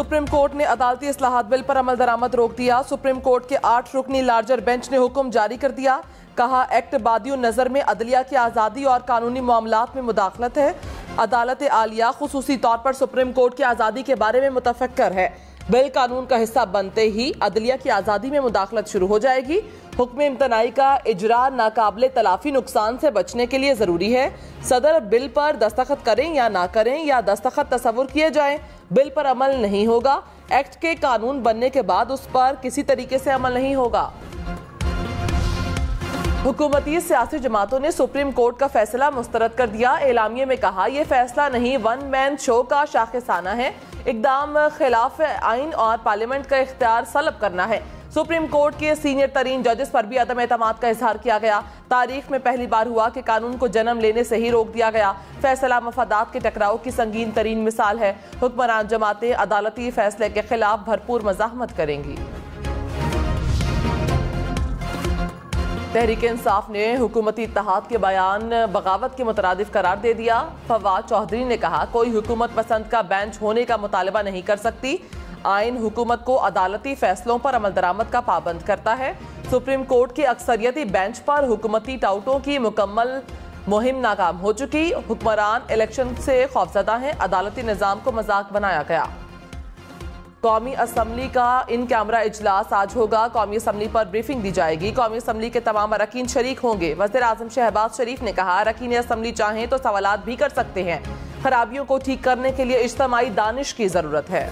Supreme court ने अदालती इस्लाहात bill पर अमल दरामद रोक दिया। सुप्रीम कोर्ट के 8 रुकनी लार्जर बेंच ने हुक्म जारी कर दिया। कहा, एक्ट बादियों नजर में अदलिया की आज़ादी और कानूनी मामलात में मुदाखलत है। अदालत आलिया खुसूसी तौर पर सुप्रीम कोर्ट की आज़ादी के बारे में मुतफक्कर है। बिल कानून का हिस्सा बनते ही अदलिया की आज़ादी में मुदाखलत शुरू हो जाएगी। हुक्म इम्तनाई का इजरा नाकाबिले तलाफी नुकसान से बचने के लिए ज़रूरी है। सदर बिल पर दस्तखत करें या ना करें या दस्तखत तस्वुर किए जाएं, बिल पर अमल नहीं होगा। एक्ट के कानून बनने के बाद उस पर किसी तरीके से अमल नहीं होगा। हुकूमती सियासी जमातों ने सुप्रीम कोर्ट का फैसला मुस्तरद कर दिया। एलामिये में कहा, यह फैसला नहीं वन मैन शो का शाखिसाना है। इकदाम खिलाफ आइन और पार्लियामेंट का इख्तियार सलब करना है। सुप्रीम कोर्ट के सीनियर तरीन जजेस पर भी अदम एतमाद का इजहार किया गया। तारीख में पहली बार हुआ कि कानून को जन्म लेने से ही रोक दिया गया। फैसला मफादात के टकराव की संगीन तरीन मिसाल है। हुक्मरान जमातें अदालती फैसले के खिलाफ भरपूर मज़ाहमत करेंगी। तहरीक इंसाफ ने हुकूमती इत्तेहाद के बयान बगावत के मुतरादिफ करार दे दिया। फवाद चौधरी ने कहा, कोई हुकूमत पसंद का बेंच होने का मुतालबा नहीं कर सकती। आइन हुकूमत को अदालती फैसलों पर अमल दरामद का पाबंद करता है। सुप्रीम कोर्ट के अक्सरियती बेंच पर हुकूमती टाउटों की मुकम्मल मुहिम नाकाम हो चुकी। हुक्मरान इलेक्शन से खौफजदा हैं। अदालती निज़ाम को मजाक बनाया गया। कौमी असम्बली का इन कैमरा इजलास आज होगा। कौमी असम्बली पर ब्रीफिंग दी जाएगी। कौमी असम्बली के तमाम अरकान शरीक होंगे। वज़ीर आज़म शहबाज शरीफ ने कहा, अरकान असम्बली चाहें तो सवालात भी कर सकते हैं। खराबियों को ठीक करने के लिए इज्तिमाई दानिश की जरूरत है।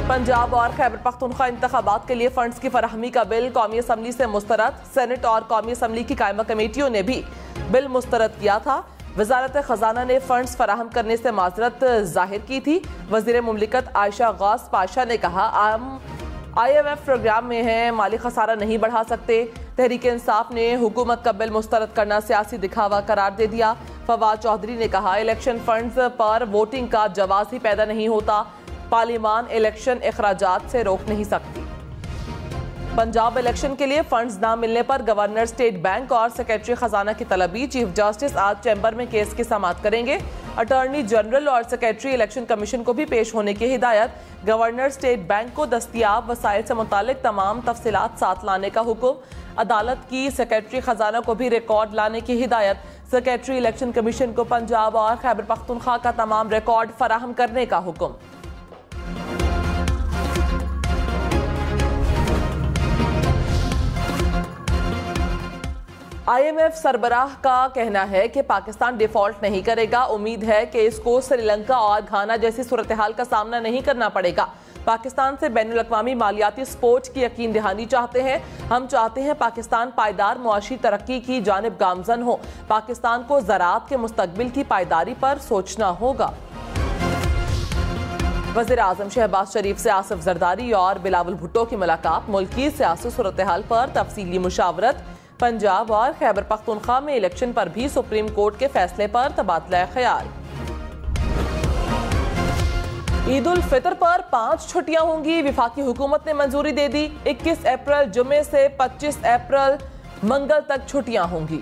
पंजाब और खैबर पख्तूनख्वा इंतखाबात के लिए फंड्स की फराहमी का बिल कौमी असम्बली से मुस्तरद। सेनेट और कौमी असम्बली की कायमा कमेटियों ने भी बिल मुस्तरद किया था। वजारत खजाना ने फंड्स फराहम करने से माजरत जाहिर की थी। वजीर मुमलिकत आयशा गौस पाशा ने कहा, IMF प्रोग्राम में है, माली खसारा नहीं बढ़ा सकते। तहरीक इंसाफ ने हुकूमत का बिल मुस्तरद करना सियासी दिखावा करार दे दिया। फवाद चौधरी ने कहा, इलेक्शन फंड्स पर वोटिंग का जवाज ही पैदा नहीं होता। पार्लियामान इलेक्शन अखराजात से रोक नहीं सकती। पंजाब इलेक्शन के लिए फंड्स ना मिलने पर गवर्नर स्टेट बैंक और सेक्रेटरी खजाना की तलबी। चीफ जस्टिस आज चैम्बर में केस की समाअत करेंगे। अटॉर्नी जनरल और सेक्रेटरी इलेक्शन कमीशन को भी पेश होने की हिदायत। गवर्नर स्टेट बैंक को दस्तियाब वसाइल से मुतालिक तमाम तफसीलात साथ लाने का हुक्म। अदालत की सेक्रेटरी खजाना को भी रिकॉर्ड लाने की हिदायत। सेक्रेटरी इलेक्शन कमीशन को पंजाब और खैबर पख्तूनख्वा का तमाम रिकॉर्ड फराहम करने का हुक्म। IMF सरबराह का कहना है कि पाकिस्तान डिफॉल्ट नहीं करेगा। उम्मीद है कि इसको श्रीलंका और घाना जैसी सूरत हाल का सामना नहीं करना पड़ेगा। पाकिस्तान से बैनुल अक़वामी मालियाती सपोर्ट की यकीन दहानी चाहते हैं। हम चाहते हैं पाकिस्तान पायदार मुआशी तरक्की की जानिब गामजन हो। पाकिस्तान को ज़राअत के मुस्तकबिल की पायदारी पर सोचना होगा। वज़ीर आज़म शहबाज शरीफ से आसिफ जरदारी और बिलावल भुट्टो की मुलाकात। मुल्की सियासी सूरत हाल पर तफसीली मुशावरत। पंजाब और खैबर पख्तूनख्वा में इलेक्शन पर भी सुप्रीम कोर्ट के फैसले पर तबादला ख्याल। ईद उल फितर पर 5 छुट्टियां होंगी। विफाकी हुकूमत ने मंजूरी दे दी। 21 अप्रैल जुमे से 25 अप्रैल मंगल तक छुट्टियां होंगी।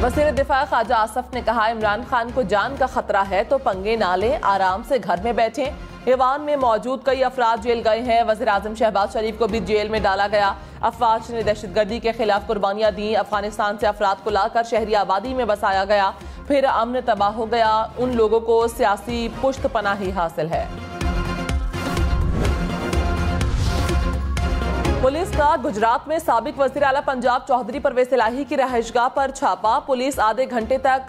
वज़ीर दिफा ख्वाजा आसफ ने कहा, इमरान खान को जान का खतरा है तो पंगे ना लें, आराम से घर में बैठें। ईवान में मौजूद कई अफराद जेल गए हैं। वज़ीर आज़म शहबाज शरीफ को भी जेल में डाला गया। अफवाज ने दहशतगर्दी के खिलाफ कुर्बानियां दी। अफगानिस्तान से अफराद को लाकर शहरी आबादी में बसाया गया, फिर अमन तबाह हो गया। उन लोगों को सियासी पुश्त पनाही हासिल है। पुलिस का गुजरात में साबिक वज़ीर आला पंजाब चौधरी परवेज इलाही की रहायशगाह पर छापा। पुलिस आधे घंटे तक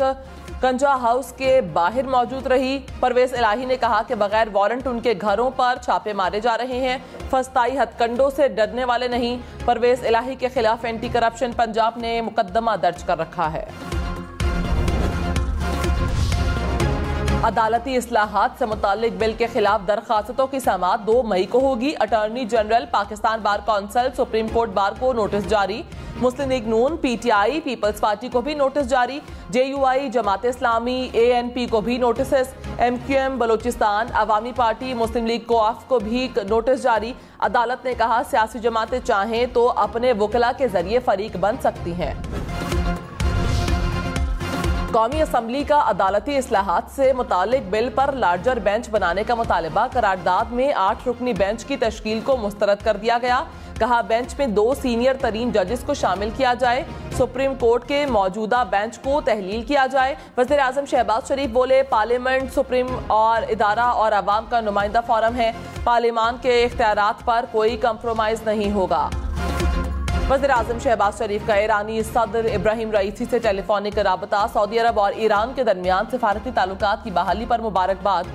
कंजा हाउस के बाहर मौजूद रही। परवेज इलाही ने कहा कि बगैर वारंट उनके घरों पर छापे मारे जा रहे हैं। फस्ताई हथकंडों से डरने वाले नहीं। परवेज इलाही के खिलाफ एंटी करप्शन पंजाब ने मुकदमा दर्ज कर रखा है। अदालती इस्लाहात से मुताल्लिक बिल के खिलाफ दरखास्तों की समाअत 2 मई को होगी। Attorney general, Pakistan bar council, supreme court bar को नोटिस जारी। मुस्लिम लीग नून, PTI, पीपल्स पार्टी को भी नोटिस जारी। JUI, जमात इस्लामी, ANP को भी नोटिस। MQM, बलोचिस्तान अवामी पार्टी, मुस्लिम लीग कोआफ को भी नोटिस जारी। अदालत ने कहा, सियासी जमातें चाहें तो अपने वकला के जरिए फरीक बन सकती हैं। कौमी असम्बली का अदालती इस्लाहात से मुतालिक बिल पर लार्जर बेंच बनाने का मुतालबा। करारदाद में 8 रुकनी बेंच की तश्कील को मुस्तरद कर दिया गया। कहा बेंच में 2 सीनियर तरीन जजेस को शामिल किया जाए। सुप्रीम कोर्ट के मौजूदा बेंच को तहलील किया जाए। वज़ीर आज़म शहबाज शरीफ बोले, पार्लियामेंट सुप्रीम और इदारा और अवाम का नुमाइंदा फोरम है। पार्लियामान के इख्तियारात पर कोई कंप्रोमाइज नहीं होगा। वज़ीर आज़म शहबाज शरीफ का ईरानी सदर इब्राहिम रईसी से टेलीफोनिक राबता। सऊदी अरब और ईरान के दरमियान सिफारती ताल्लुकात की बहाली पर मुबारकबाद।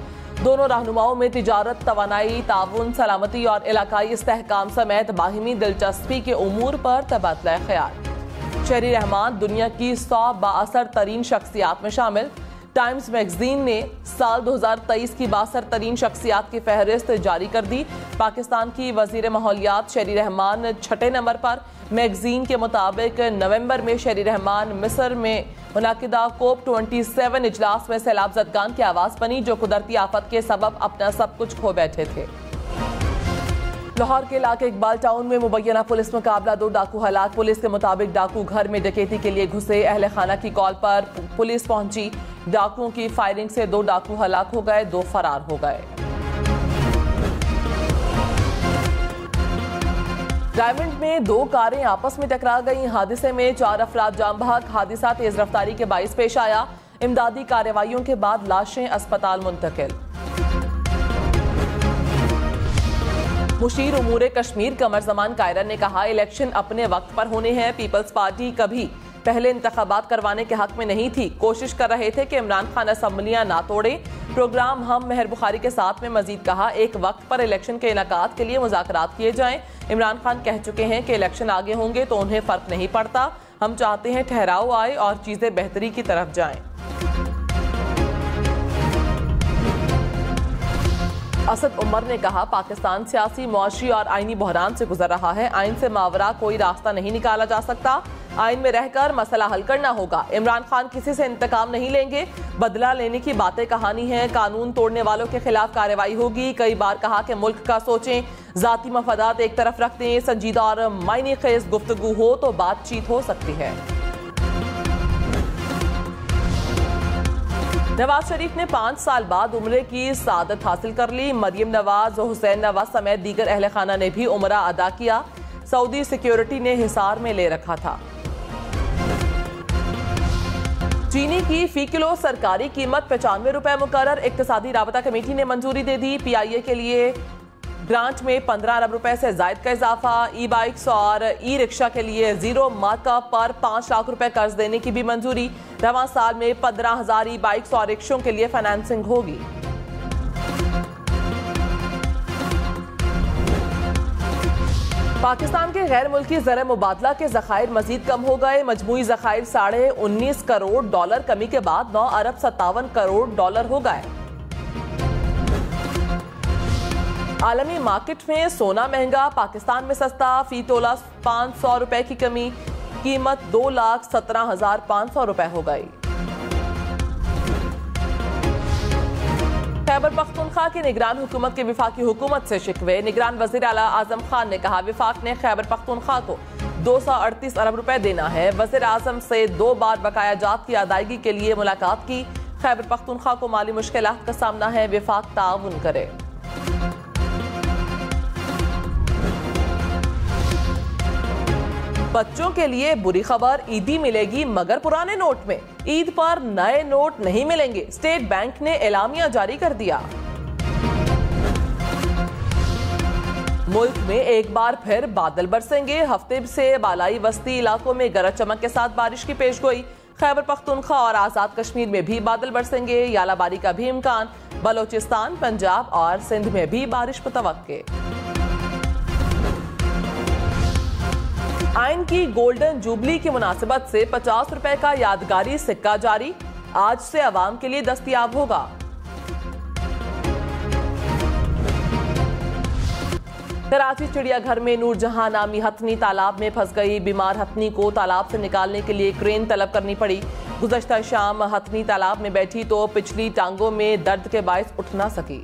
दोनों रहनुमाओं में तिजारत, तवानाई, ताउन, सलामती और इलाकाई इस्तेहकाम समेत बाहिमी दिलचस्पी के उमूर पर तबादला ख्याल। शहरी रहमान दुनिया की 100 बाअसर तरीन शख्सियात में शामिल। टाइम्स मैगजीन ने साल 2023 की 62 तरीन शख्सियात की फहरिस्त जारी कर दी। पाकिस्तान की वजीर माहौलियात शहरी रहमान 6ठे नंबर पर। मैगजीन के मुताबिक नवंबर में शहरी रहमान मिस्र में मुनाकिदा कोप 27 इजलास में सैलाब ज़दगान की आवाज़ बनी, जो कुदरती आफत के सबब अपना सब कुछ खो बैठे थे। लाहौर के इलाके इकबाल टाउन में मुबैना पुलिस मुकाबला, 2 डाकू हलाक। पुलिस के मुताबिक डाकू घर में डकैती के लिए घुसे। अहले खाना की कॉल पर पुलिस पहुंची। डाकुओं की फायरिंग से 2 डाकू हलाक हो गए, 2 फरार हो गए। डायमंड में 2 कारें आपस में टकरा गईं। हादसे में 4 अफराद जान बहक। हादसा तेज रफ्तारी के बाइस पेश आया। इमदादी कार्रवाइयों के बाद लाशें अस्पताल मुंतकिल। मुशीर उमूर कश्मीर कमर जमान कायरन ने कहा, इलेक्शन अपने वक्त पर होने हैं। पीपल्स पार्टी कभी पहले इंतखाबात करवाने के हक में नहीं थी। कोशिश कर रहे थे कि इमरान खान असम्बलियां ना तोड़े। प्रोग्राम हम मेहर बुखारी के साथ में मजीद कहा, एक वक्त पर इलेक्शन के इनाकात के लिए मुज़ाकरात किए जाएं। इमरान खान कह चुके हैं कि इलेक्शन आगे होंगे तो उन्हें फर्क नहीं पड़ता। हम चाहते हैं ठहराव आए और चीजें बेहतरी की तरफ जाएं। असद उमर ने कहा, पाकिस्तान सियासी, मुआशी और आईनी बहरान से गुजर रहा है। आइन से मावरा कोई रास्ता नहीं निकाला जा सकता। आइन में रहकर मसला हल करना होगा। इमरान खान किसी से इंतकाम नहीं लेंगे। बदला लेने की बातें कहानी है। कानून तोड़ने वालों के खिलाफ कार्रवाई होगी। कई बार कहा कि मुल्क का सोचें, जाती मफादात एक तरफ रख दें। संजीदा और मायने खेज गुफ्तगू हो तो बातचीत हो सकती है। नवाज शरीफ ने 5 साल बाद उम्रे की सादत हासिल कर ली। मरियम नवाज और हुसैन नवाज समेत दीगर अहले खाना ने भी उम्रा अदा किया। सऊदी सिक्योरिटी ने हिसार में ले रखा था। चीनी की फी किलो सरकारी कीमत 95 रुपए मुकर्रर। इक्तिसादी राबता कमेटी ने मंजूरी दे दी। PIA के लिए ग्रांट में 15 अरब रुपए से जायद का इजाफा। ई बाइक्स और ई रिक्शा के लिए 0 मार्कअप पर 5 लाख रुपए कर्ज देने की भी मंजूरी। रवां साल में 15,000 ई बाइक्स और रिक्शों के लिए फाइनेंसिंग होगी। पाकिस्तान के गैर मुल्की ज़र मुबादला के ज़खायर मजीद कम हो गए। मजमूई ज़खायर $19.5 करोड़ कमी के बाद 9 अरब 57 करोड़ हो गए। आलमी मार्केट में सोना महंगा, पाकिस्तान में सस्ता। फी तोला 500 रुपए की कमी, कीमत 2,17,500 रुपए हो गई। खैबर पख्तूनख्वा की निगरान हुकूमत के विफाकी हुकूमत से शिकवे। निगरान वजीर आला आजम खान ने कहा, विफाक ने खैबर पख्तूनख्वा को 238 अरब रुपए देना है। वजीर आजम से 2 बार बकाया जात की अदायगी के लिए मुलाकात की। खैबर पख्तूनख्वा को माली मुश्किलात का सामना है, विफाक ताउन करे। बच्चों के लिए बुरी खबर, ईदी मिलेगी मगर पुराने नोट में। ईद पर नए नोट नहीं मिलेंगे, स्टेट बैंक ने एलामिया जारी कर दिया। मुल्क में एक बार फिर बादल बरसेंगे। हफ्ते से बालाई वस्ती इलाकों में गरज चमक के साथ बारिश की पेशगोई। खैबर पख्तूनख्वा और आजाद कश्मीर में भी बादल बरसेंगे। यालाबारी का भी इम्कान। बलोचिस्तान, पंजाब और सिंध में भी बारिश मुतवक्के। आइन की गोल्डन जुबली की मुनासिबत से 50 रुपए का यादगारी सिक्का जारी, आज से अवाम के लिए दस्तयाब होगा। कराची चिड़ियाघर में नूरजहां नामी हथनी तालाब में फंस गई। बीमार हथनी को तालाब से निकालने के लिए क्रेन तलब करनी पड़ी। गुज़श्ता शाम हथनी तालाब में बैठी तो पिछली टांगों में दर्द के बायस उठ ना सकी।